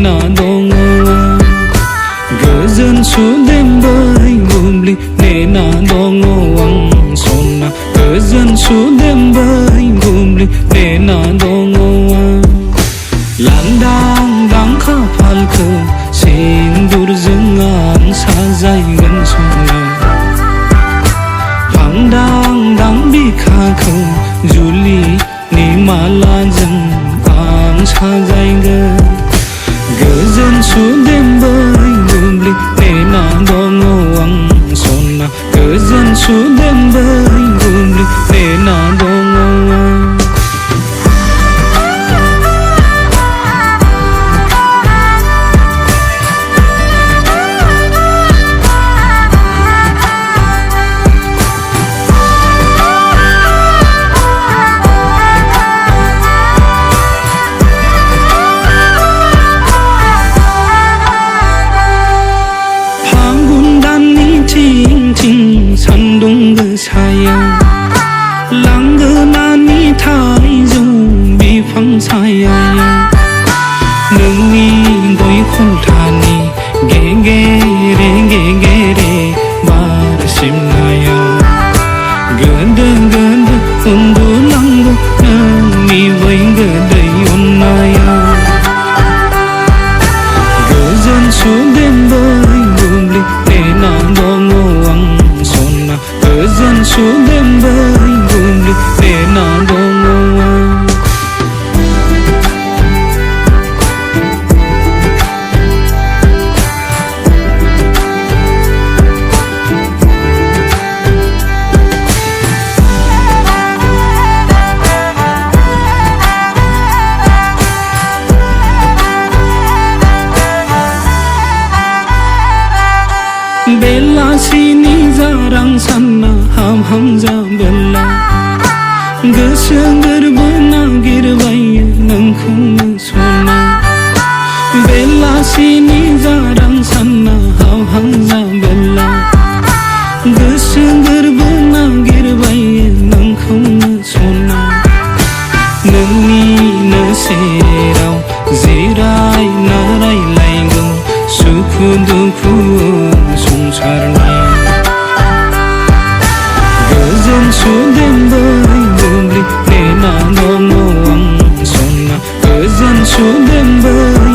नेना दङ गोजोन सुदेम बै बुब्लि नेना दङ आं सना गोजोन सुदेम बै बुब्लि नेना दङ लांदां दां खाफालखौ सिन्दुरजों आं साजायगोन सना फांदां दां बिखाखौ जुलिनि मालाजों आं साजायगोन गोजोन सुदेम बै बुब्लि नेना दङ आं सना गोजोन सुदेम बै बुब्लि नेना दङ सान्दुं गोसायाव लांगोनानि थाइजौ बिफां सायायाव नोंनि गय खन्थानि गेगेरे गेगेरे बार सिमनायाव गोदो गोदो उन्दुनांगौ नोंनि बै गोदै अननायाव गोजोन सुदेम बै बुब्लि नेना दङ आं गोजोन सुदेम बै बुब्लि नेना दङ बेलासिनि जारां सानना हामहां जाबोला गोसो गोरबो नागिरबायो नोंखौनो सना बेलासिनि जारां सानना हामहां जाबोला गोसो गोरबो नागिरबायो नोंखौनो सना नोंनिनो सेराव जिरायना रायलायगौ सुखु दुखु संसारनि गोजोन सुदेम बै बुब्लि नेना दङ आं सना गोजोन सुदेम बै